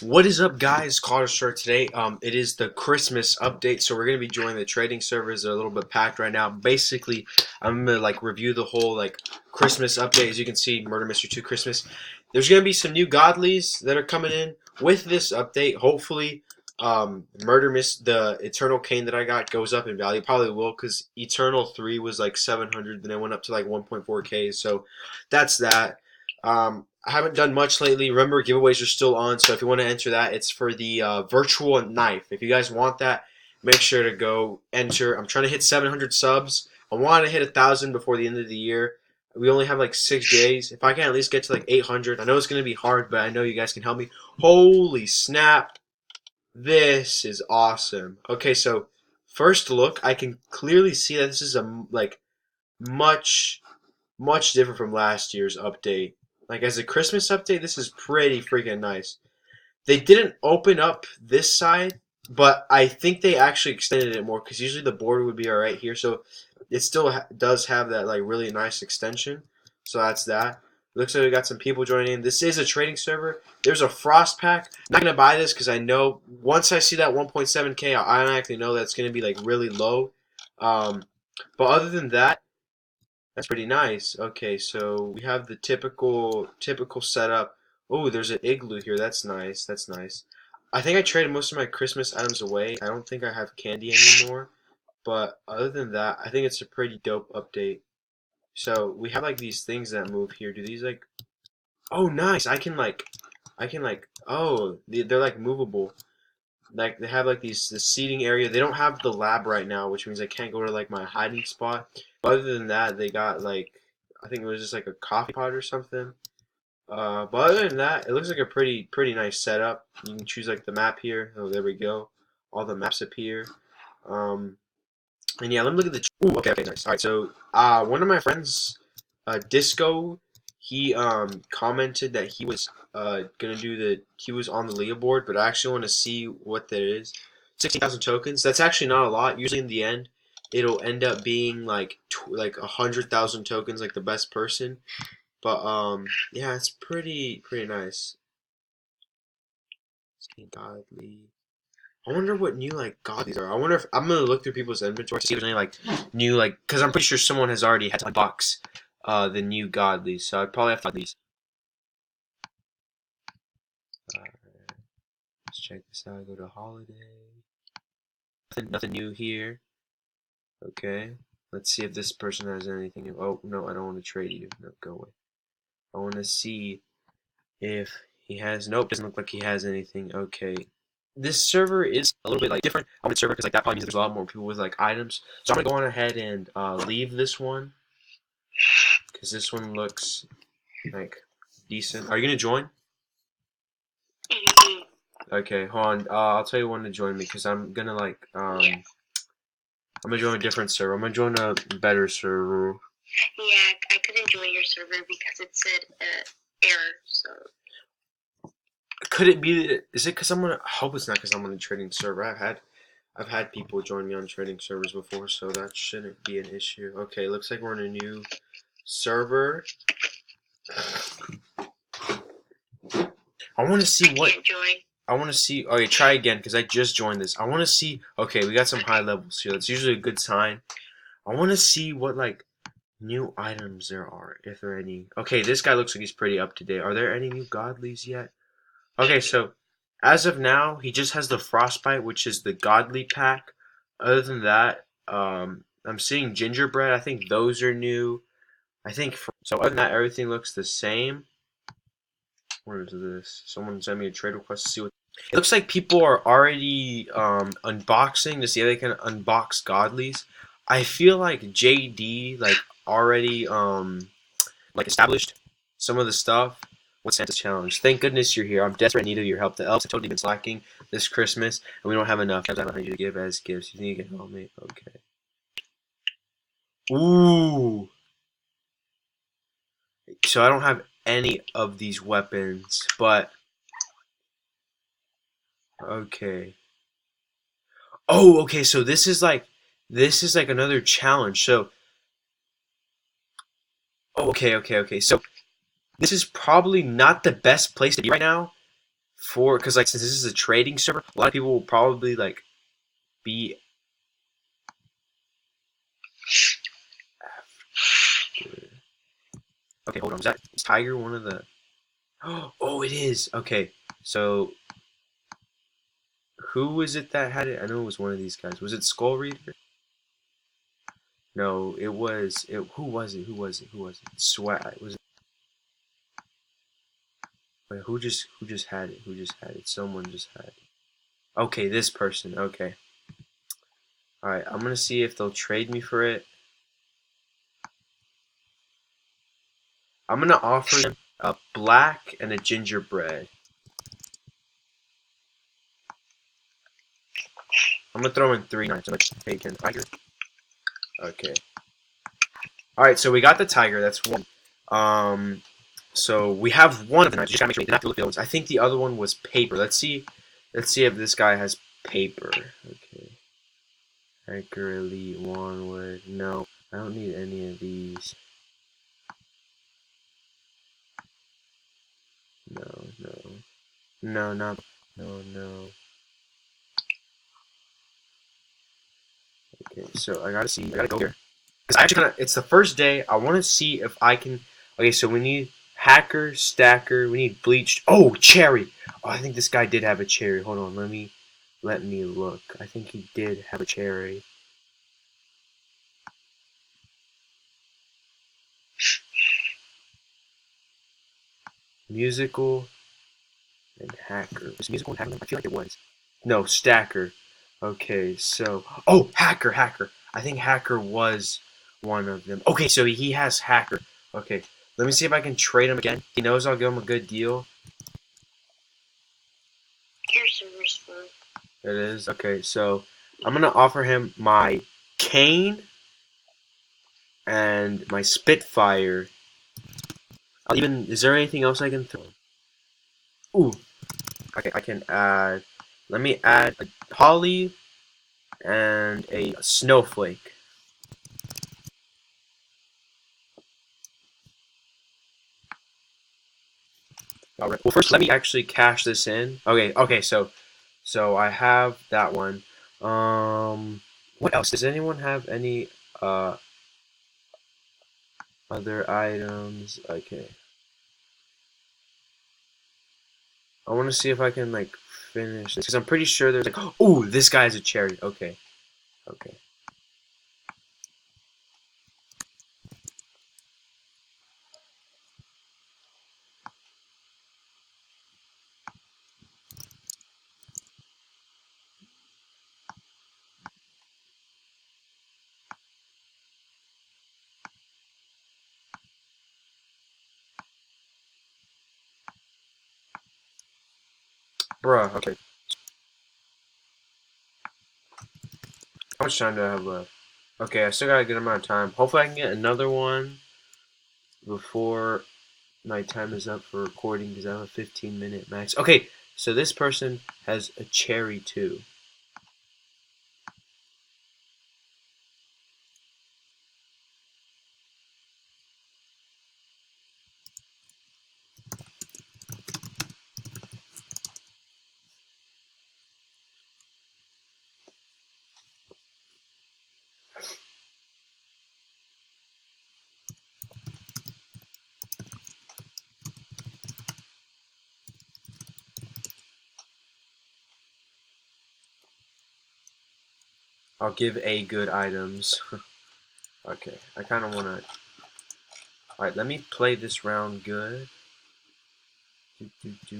What is up, guys? Carter Shirt today. It is the Christmas update, so we're gonna be joining the trading servers. They're a little bit packed right now. Basically, I'm gonna review the whole Christmas update. As you can see, Murder Mystery 2 Christmas. There's gonna be some new godlies that are coming in with this update. Hopefully, the Eternal Cane that I got goes up in value. Probably will, because Eternal 3 was like 700, then it went up to like 1.4k. So that's that. I haven't done much lately. Remember, giveaways are still on, so if you want to enter that, it's for the virtual knife. If you guys want that, make sure to go enter. I'm trying to hit 700 subs. I want to hit 1,000 before the end of the year. We only have like 6 days. If I can at least get to like 800, I know it's going to be hard, but I know you guys can help me. Holy snap. This is awesome. Okay, so first look, I can clearly see that this is a much different from last year's update. Like, as a Christmas update, this is pretty freaking nice. They didn't open up this side, but I think they actually extended it more, because usually the border would be alright here, so it still does have that really nice extension. So that's that. Looks like we got some people joining in. This is a trading server. There's a frost pack. I'm not gonna buy this because I know once I see that 1.7k, I automatically know that's gonna be really low. But other than that, that's pretty nice. Okay, so we have the typical setup. Oh, there's an igloo here. That's nice. That's nice. I think I traded most of my Christmas items away. I don't think I have candy anymore. But other than that, I think it's a pretty dope update. So we have these things that move here. Do these Oh, nice. Oh, they're movable. Like, they have the seating area. They don't have the lab right now, which means I can't go to my hiding spot. But other than that, they got I think it was just a coffee pot or something. But other than that, it looks like a pretty nice setup. You can choose the map here. Oh, there we go. All the maps appear. And yeah, let me look at the. Ooh, okay, nice. All right, so one of my friends, Disco, he commented that he was gonna do he was on the leaderboard, but I actually want to see what that is. 16,000 tokens. That's actually not a lot. Usually in the end, it'll end up being like 100,000 tokens, like the best person. But yeah, it's pretty nice. Godly. I wonder what new godlies are. I wonder if I'm gonna look through people's inventory to see if there's any new because I'm pretty sure someone has already had to unbox the new godlies, so I'd probably have to find these. Let's check this out. Go to holiday. Nothing new here. Okay. Let's see if this person has anything new. Oh no, I don't want to trade you. No, go away. I want to see if he has. Nope, doesn't look like he has anything. Okay. This server is a little bit different on the server because that probably means there's a lot more people with items. So I'm gonna go on ahead and leave this one because this one looks decent. Are you gonna join? Okay, hold on. I'll tell you when to join me because I'm gonna I'm gonna join a different server. I'm gonna join a better server. Yeah, I couldn't join your server because it said error. So. Could it be? Is it because I'm gonna? I hope it's not because I'm on a trading server. I've had people join me on trading servers before, so that shouldn't be an issue. Okay, looks like we're in a new server. I want to see what. I want to see. Okay, try again because I just joined this. I want to see. Okay, we got some high levels here. That's usually a good sign. I want to see what new items there are, if there are any. Okay, this guy looks like he's pretty up to date. Are there any new godlies yet? Okay, so as of now, he just has the Frostbite, which is the godly pack. Other than that, I'm seeing gingerbread. I think those are new. I think so. Other than that, everything looks the same. What is this? Someone sent me a trade request to see what. It looks like people are already unboxing to see if they can unbox godlies. I feel like JD already established some of the stuff. What's Santa's challenge? Thank goodness you're here. I'm desperate in need of your help. The elves have totally been slacking this Christmas, and we don't have enough. I don't need you to give as gifts. You think you can help me? Okay. Ooh. So I don't have any of these weapons, but okay. Oh, okay. So this is another challenge. So okay. So this is probably not the best place to be right now for because like since this is a trading server, a lot of people will probably like be after. Okay, hold on. Is Tiger one of the? Oh, it is. Okay, so who was it that had it? I know it was one of these guys. Was it Skull Reader? No, it was. Who was it? Who was it? Who was it? Swag. Was it? Wait, who just had it? Who just had it? Someone just had it. Okay, this person. Okay. All right. I'm gonna see if they'll trade me for it. I'm gonna offer them a black and a gingerbread. I'm gonna throw in 3 knives. I'm like, hey, can tiger? Okay. All right. So we got the tiger. That's one. So we have one of the knives. You just gotta make sure we didn't have to look at the ones. I think the other one was paper. Let's see. Let's see if this guy has paper. Okay. Hiker Elite one word. No, I don't need any of these. No, no, no, not no, no. Okay, so I gotta see. I gotta go here because I actually kind of. It's the first day. I want to see if I can. Okay, so we need hacker, stacker. We need bleached. Oh, cherry. Oh, I think this guy did have a cherry. Hold on, let me look. I think he did have a cherry. Musical and hacker. Was musical and hacker? I feel like it was. No, stacker. Okay, so hacker. I think hacker was one of them. Okay, so he has hacker. Okay, let me see if I can trade him again. He knows I'll give him a good deal. Your server's full. It is okay. So I'm gonna offer him my cane and my Spitfire. I'll even. Is there anything else I can throw? Ooh. Okay, I can add. Let me add a holly and a snowflake. All right. Well, first let me actually cash this in. Okay. So I have that one. What else? Does anyone have any uh other items? Okay. I want to see if I can like finish this because I'm pretty sure there's like, oh, this guy has a cherry. Okay. Okay. Bruh. Okay. How much time do I have left? Okay, I still got a good amount of time. Hopefully, I can get another one before my time is up for recording because I have a 15-minute max. Okay, so this person has a cherry too. I'll give A good items. Okay, I kind of want to. Alright, let me play this round good. That's what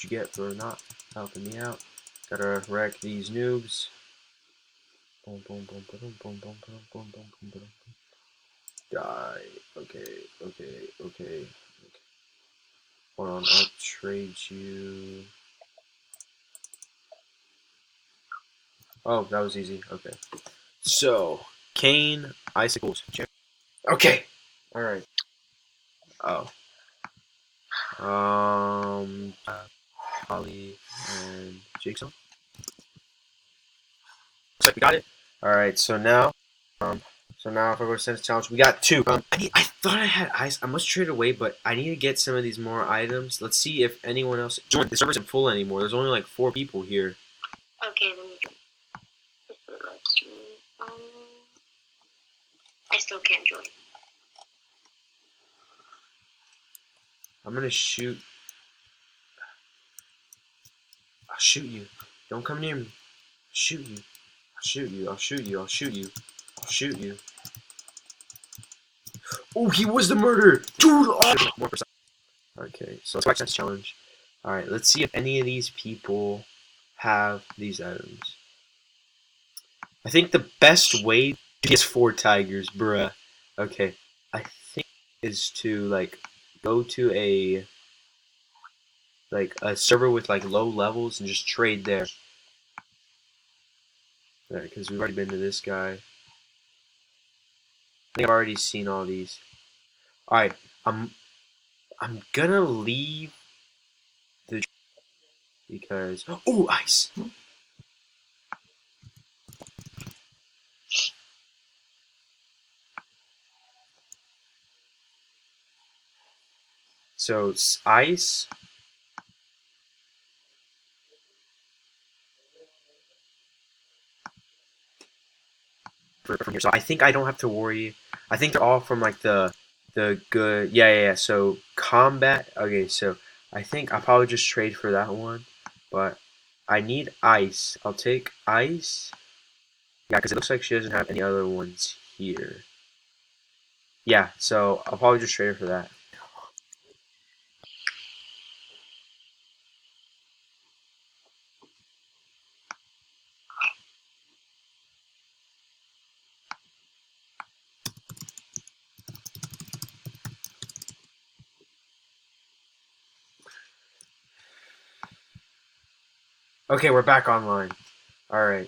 you get for not helping me out. Gotta wreck these noobs. Boom, boom, boom, boom, boom, boom, boom, boom, boom, boom, boom. Die. Okay. Hold on, I'll trade you. Oh, that was easy. Okay. So, cane, icicles. Okay. All right. Oh. Holly and Jigsaw. Looks like we got it. All right. So now, So now if I go to Sense Challenge, we got 2. I thought I had ice. I must trade away, but I need to get some of these more items. Let's see if anyone else joined. The server isn't full anymore. There's only like 4 people here. Okay, let me join. I still can't join. I'm gonna shoot. I'll shoot you. Don't come near me. Shoot you. I'll shoot you. I'll shoot you. I'll shoot you. I'll shoot you. Oh, he was the murderer! Dude! Oh! Okay, so let's watch this challenge. Alright, let's see if any of these people have these items. I think the best way to get 4 tigers, bruh. Okay, I think is to like go to a server with like low levels and just trade there. Alright, because we've already been to this guy. I think I've already seen all these. Alright, I'm gonna leave the because oh, ice. So ice. From here, so I think I don't have to worry. I think they're all from like the good. Yeah. So combat. Okay, so I think I'll probably just trade for that one, but I need ice. I'll take ice. Yeah, because it looks like she doesn't have any other ones here. Yeah, so I'll probably just trade her for that. Okay, we're back online. All right.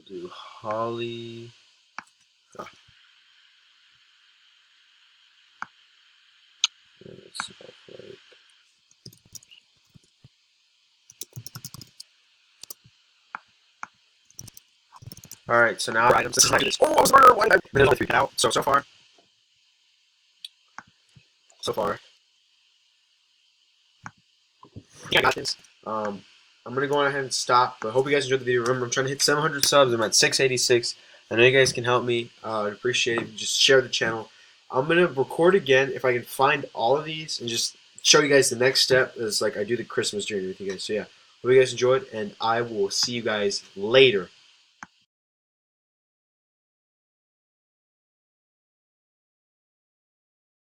Do Holly. Oh. All right, so now items. This is like oh, I was murdered. Why did I? There's only 3 out. So far. Yeah, I got this. I'm gonna go on ahead and stop. But hope you guys enjoyed the video. Remember, I'm trying to hit 700 subs. I'm at 686. I know you guys can help me. I'd appreciate it. Just share the channel. I'm gonna record again if I can find all of these and just show you guys the next step as like I do the Christmas journey with you guys. So yeah, hope you guys enjoyed, and I will see you guys later.